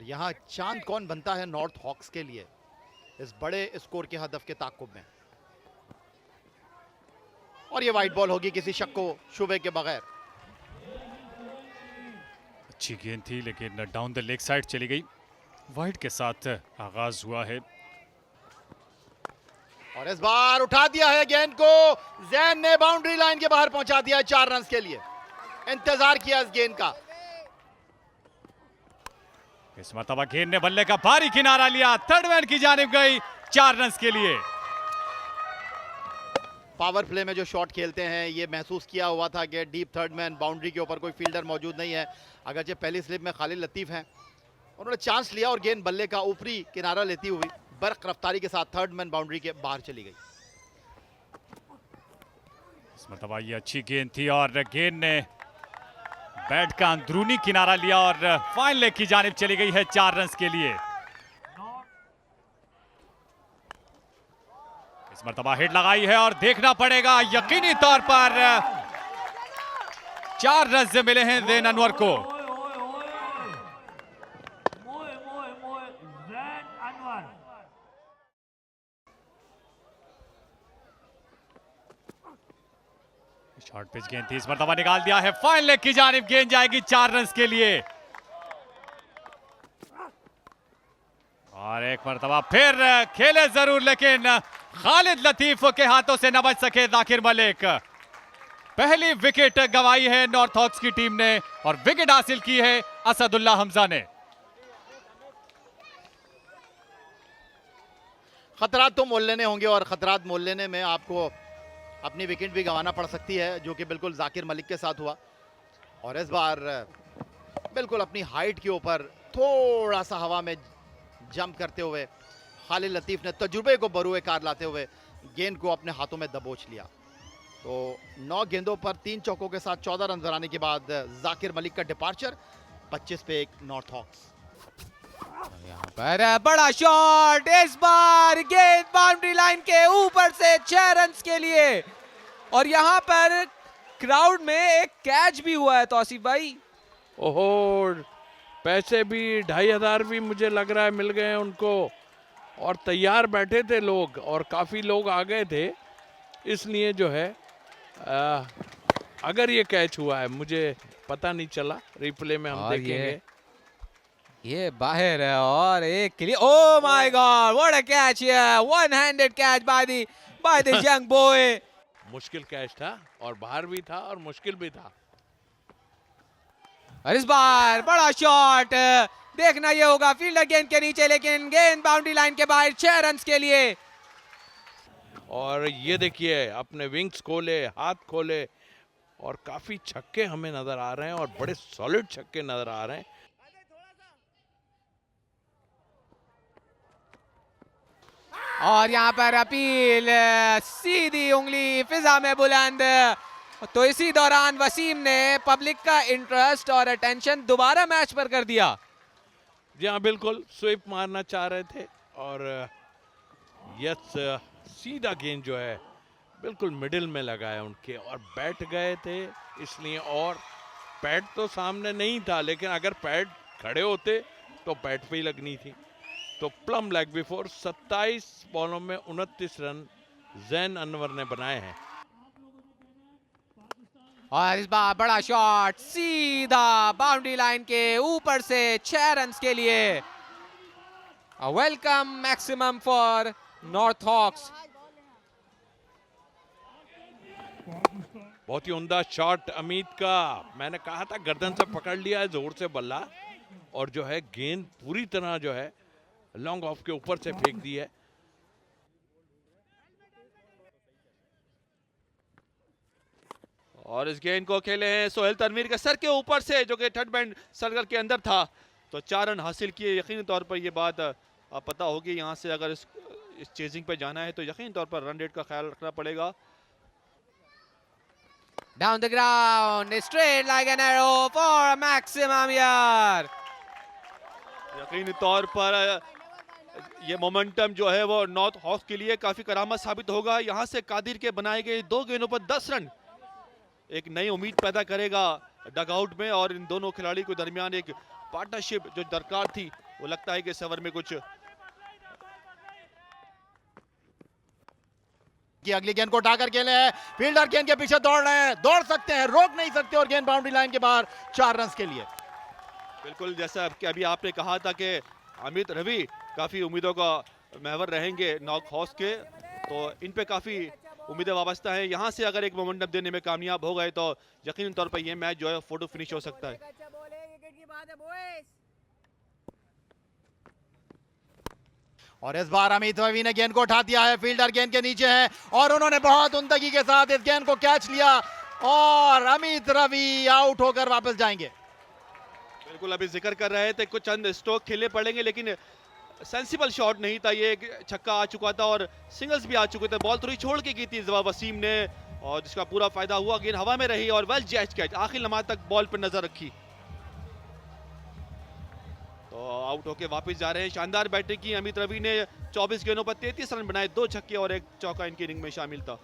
यहाँ चांद कौन बनता है नॉर्थ हॉक्स के लिए इस बड़े स्कोर के हदफ के ताक़ुब में। और ये वाइट बॉल होगी किसी शक को शुबे के बगैर। अच्छी गेंद थी लेकिन डाउन द लेग साइड चली गई। वाइड के साथ आगाज हुआ है और इस बार उठा दिया है गेंद को। जैन ने बाउंड्री लाइन के बाहर पहुंचा दिया है 4 रन के लिए। इंतजार किया इस गेंद का। इस मरतबा गेंद ने बल्ले का भारी किनारा लिया। थर्ड मैन की जानिब गई 4 रन के लिए। पावर प्ले में जो शॉट खेलते हैं ये महसूस किया हुआ था कि डीप थर्ड मैन बाउंड्री के ऊपर कोई फील्डर मौजूद नहीं है। अगरचे पहली स्लिप में खालिद लतीफ हैं, उन्होंने चांस लिया और गेंद बल्ले का ऊपरी किनारा लेती हुई बर्क रफ्तारी के साथ थर्ड मैन बाउंड्री के बाहर चली गई। इस मरतबा ये अच्छी गेंद थी और गेंद ने बैट का अंदरूनी किनारा लिया और फाइन लेग की जानिब चली गई है 4 रन के लिए। इस मरतबा हिट लगाई है और देखना पड़ेगा यकीनी तौर पर 4 रन मिले हैं ज़ैन अनवर को। शॉर्ट पिच गेंद थी, इस मरतबा निकाल दिया है। फाइन लेग की जानिब गेंद जाएगी 4 रन के लिए। और एक मरतबा फिर खेले जरूर लेकिन खालिद लतीफ के हाथों से न बच सके जाकिर मलिक। पहली विकेट गंवाई है नॉर्थ हॉक्स की टीम ने और विकेट हासिल की है असदुल्ला हमजा ने। खतरात तो मोल लेने होंगे और खतरात मोल लेने में आपको अपनी विकेट भी गंवाना पड़ सकती है, जो कि बिल्कुल जाकिर मलिक के साथ हुआ। और इस बार बिल्कुल अपनी हाइट के ऊपर थोड़ा सा हवा में जंप करते हुए खालिद लतीफ ने तजुर्बे को बरूए कार लाते हुए गेंद को अपने हाथों में दबोच लिया। तो 9 गेंदों पर 3 चौकों के साथ 14 रन बनाने के बाद जाकिर मलिक का डिपार्चर 25 पे 1 नॉर्थ हॉक्स। यहाँ पर बड़ा शॉट, इस बार गेंद बाउंड्री लाइन के ऊपर से 6 रन के लिए। और यहाँ पर क्राउड में एक कैच भी हुआ है तौसीफ भाई। ओहो, पैसे भी 2500 भी मुझे लग रहा है मिल गए हैं उनको। और तैयार बैठे थे लोग और काफ़ी लोग आ गए थे, इसलिए जो है अगर ये कैच हुआ है मुझे पता नहीं चला, रिप्ले में हम देखेंगे। ये बाहर है और एक clear. Oh my god, what a catch here, one handed catch by this young boy. मुश्किल कैच था और बाहर भी था और मुश्किल भी था। और इस बार बड़ा शॉट, देखना ये होगा फील्डर गेंद के नीचे, लेकिन गेंद बाउंड्री लाइन के बाहर 6 रन के लिए। और ये देखिए अपने विंग्स खोले, हाथ खोले और काफी छक्के हमें नजर आ रहे हैं और बड़े सॉलिड छक्के नजर आ रहे हैं। और यहाँ पर अपील, सीधी उंगली फिजा में बुलंद। तो इसी दौरान वसीम ने पब्लिक का इंटरेस्ट और अटेंशन दोबारा मैच पर कर दिया। जी हाँ, बिल्कुल स्वीप मारना चाह रहे थे और यस, सीधा गेंद जो है बिल्कुल मिडिल में लगाया उनके और बैठ गए थे इसलिए। और पैड तो सामने नहीं था, लेकिन अगर पैड खड़े होते तो पैड पे ही लगनी थी। तो प्लम लेग बिफोर 27 बॉलों में 29 रन ज़ैन अनवर ने बनाए हैं। और इस बार बड़ा शॉट, सीधा बाउंड्री लाइन के ऊपर से 6 रन के लिए। Welcome maximum for North Hawks. बहुत ही उम्दा शॉट अमित का। मैंने कहा था गर्दन से पकड़ लिया है जोर से बल्ला और जो है गेंद पूरी तरह जो है लॉन्ग ऑफ के ऊपर से फेंक दी है। और इस गेंद को खेले हैं सोहेल तनवीर के सर के ऊपर से, जो कि थर्ड बैंड सर्कल के अंदर था। तो 4 रन हासिल किए। यकीनी तौर पर ये बात पता होगी, यहाँ से अगर इस चेजिंग पे जाना है तो यकीनी तौर पर रन रेट का ख्याल रखना पड़ेगा। Down the ground, straight like an arrow for a maximum here. यकीनी तौर पर ये मोमेंटम जो है वो नॉर्थ हॉक्स के लिए काफी करामत साबित होगा। यहाँ से कादिर के बनाए गए 2 गेंदों पर 10 रन एक नई उम्मीद पैदा करेगा डगआउट में और इन दोनों खिलाड़ी के दरमियान एक पार्टनरशिप जो दरकार थी वो लगता है कि इस ओवर में कुछ कि अगली गेंद को उठाकर खेले हैं, फील्डर गेंद के पीछे दौड़ रहे हैं, दौड़ सकते हैं, रोक नहीं सकते और गेंद बाउंड्री लाइन के बाहर 4 रन के लिए। बिल्कुल जैसा कि अभी आपने कहा था कि अमित रवि काफी उम्मीदों का महवर रहेंगे नॉक हॉर्स के, तो इन पे काफी उम्मीदें वाबस्ता हैं। यहाँ से अगर एक मोमेंटम देने में कामयाब हो गए तो यकीन तौर पर यह मैच जो है फोटो फिनिश हो सकता है। और इस बार अमित रवि ने गेंद को उठा दिया है, फील्डर गेंद के नीचे है और उन्होंने बहुत उम्दगी के साथ इस गेंद को कैच लिया और अमित रवि आउट होकर वापस जाएंगे। बिल्कुल अभी जिक्र कर रहे थे कुछ चंद स्ट्रोक खेले पड़ेंगे, लेकिन सेंसिबल शॉट नहीं था, ये एक छक्का आ चुका था और सिंगल्स भी आ चुके थे। बॉल थोड़ी छोड़ के की थी जवाब वसीम ने और जिसका पूरा फायदा हुआ, गेंद हवा में रही और वेल जैज कैच, आखिरी लम्हा तक बॉल पर नजर रखी। तो आउट होके वापस जा रहे हैं। शानदार बैटिंग की अमित रवि ने, 24 गेंदों पर 33 रन बनाए, 2 छक्के और 1 चौका इनकी इनिंग में शामिल था।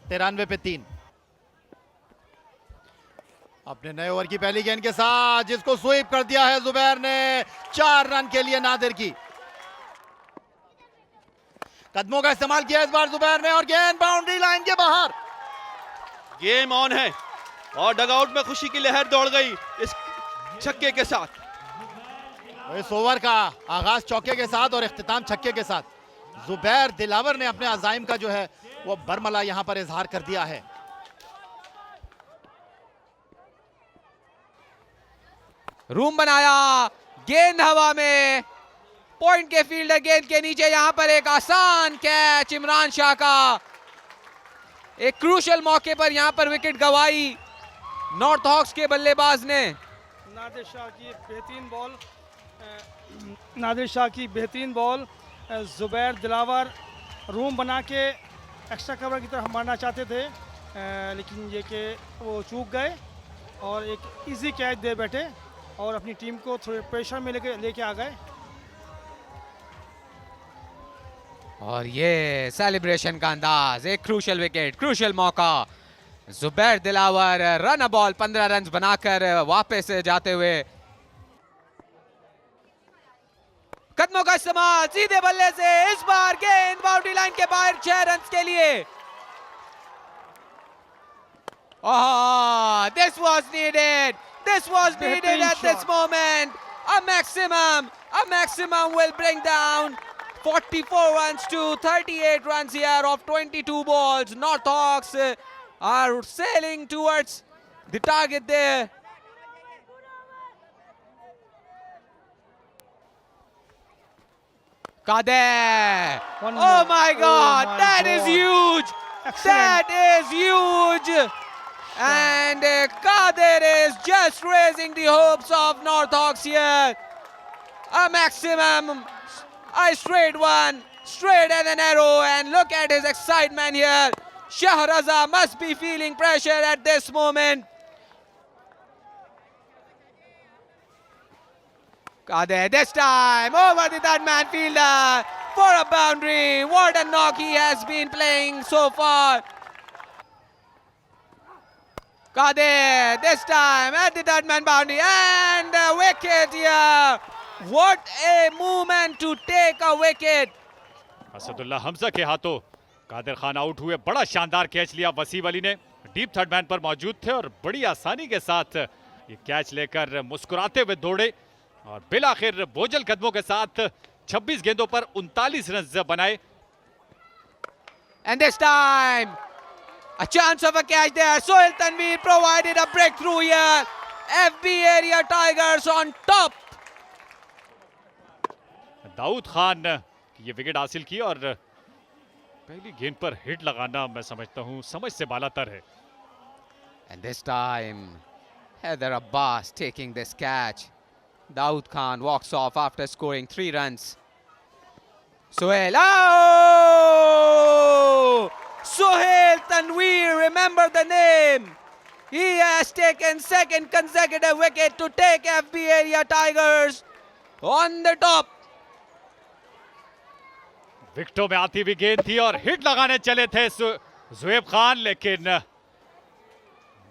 93 पे 3। अपने नए ओवर की पहली गेंद के साथ जिसको स्वीप कर दिया है जुबैर ने, 4 रन के लिए नादिर की। कदमों का इस्तेमाल किया इस बार जुबैर ने और गेंद बाउंड्री लाइन के बाहर। गेम ऑन है और डगआउट में खुशी की लहर दौड़ गई इस छक्के के साथ। इस ओवर का आगाज चौके के साथ और इख्तिताम छक्के के साथ जुबैर दिलावर ने अपने अजाइम का जो है वो बरमला यहां पर इजहार कर दिया है। रूम बनाया, गेंद हवा में, पॉइंट के फील्डर गेंद के नीचे, यहां पर एक आसान कैच इमरान शाह का। एक क्रूशल मौके पर यहां पर विकेट गंवाई नॉर्थ हॉक्स के बल्लेबाज ने। नादिर शाह की बेहतरीन बॉल, जुबैर दिलावर रूम बना के एक्स्ट्रा कवर की तरफ मारना चाहते थे, लेकिन ये कि वो चूक गए और एक इजी कैच दे बैठे और अपनी टीम को थोड़े प्रेशर में लेके आ गए। और ये सेलिब्रेशन का अंदाज, एक क्रूशल विकेट, क्रूशल मौका, Zubair Dilawar run ball 15 run बनाकर वापस जाते हुए। कदमों का इस्तेमाल सीधे बल्ले से, इस बार गेंद बाउंड्री लाइन के बाहर 6 रन के लिए। This was needed. This was needed at this moment. A maximum will bring down 44 runs to 38 runs here of 22 balls. North Hawks are sailing towards the target there. Kader! Oh my God, that is huge! That is huge! And Kader is just raising the hopes of North Hawks here. A maximum, a straight one, straight as an arrow, and look at his excitement here. Shahraza must be feeling pressure at this moment. Kader this time over the third man fielder for a boundary. What a knock he has been playing so far. Kader this time at the third man boundary and a wicket here. What a movement to take a wicket. Asadullah Hamza के हाथों Qadir Khan out हुए, बड़ा शानदार catch लिया वसीम अली ने, deep third man पर मौजूद थे और बड़ी आसानी के साथ ये कैच लेकर मुस्कुराते हुए दौड़े और बिलाखिर बोझल कदमों के साथ 26 गेंदों पर 39 रन बनाए। And this time a chance of a catch there. Sohail Tanveer provided a breakthrough here. FB area Tigers on top. Daud Khan की ये विकेट हासिल की और पहली गेंद पर हिट लगाना मैं समझता हूं समझ से बालातर है। And this time Haider Abbas taking this catch. Dawood Khan walks off after scoring 3 runs. Sohail, oh! Sohail Tanveer, remember the name. He has taken second consecutive wicket to take FB area Tigers on the top. विकेटों में आती हुई गेंद थी और hit लगाने चले थे जुएब खान, लेकिन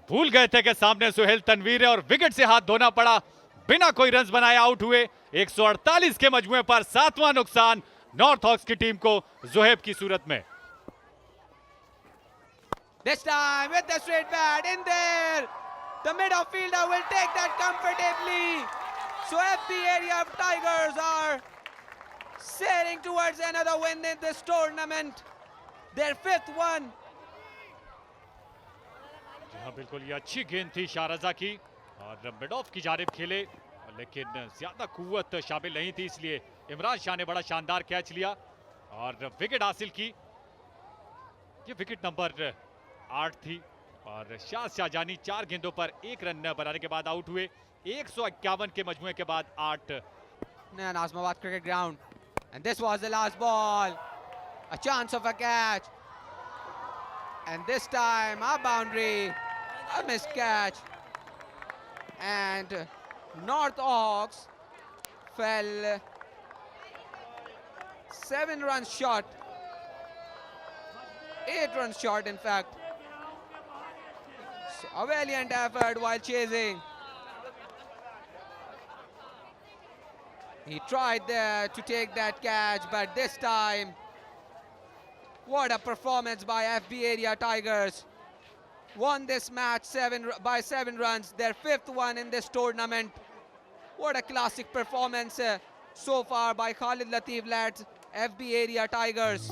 भूल गए थे कि सामने सुहेल तनवीर है और विकेट से हाथ धोना पड़ा। बिना कोई रन बनाए आउट हुए। 148 के मजमुए पर 7वां नुकसान नॉर्थ हॉक्स की टीम को जोहेब की सूरत में। This time with the straight bat in there. The midfielder will take that comfortably. So FB area of Tigers are sailing towards another win in this tournament. Their 5th one. हाँ बिल्कुल, ये अच्छी गेंद थी शाहरजा की और मिड ऑफ की जानिब खेले, लेकिन ज्यादा कुव्वत शामिल नहीं थी, इसलिए इमरान शाह ने बड़ा शानदार कैच लिया और विकेट हासिल की। ये विकेट नंबर 8 थी और शाहजानी 4 गेंदों पर 1 रन बनाने के बाद आउट हुए। 151 के मजमुए के बाद 8। Nazmabad cricket ground. And this was the last ball. A chance of a catch. And this time a boundary. A missed catch. And North Hawks fell 7 runs short. 8 runs short, in fact. So a valiant effort while chasing. He tried there to take that catch, but this time, what a performance by FB Area Tigers. Won this match by 7 runs, their 5th one in this tournament. What a classic performance so far by Khalid Latif lads, FB Area Tigers.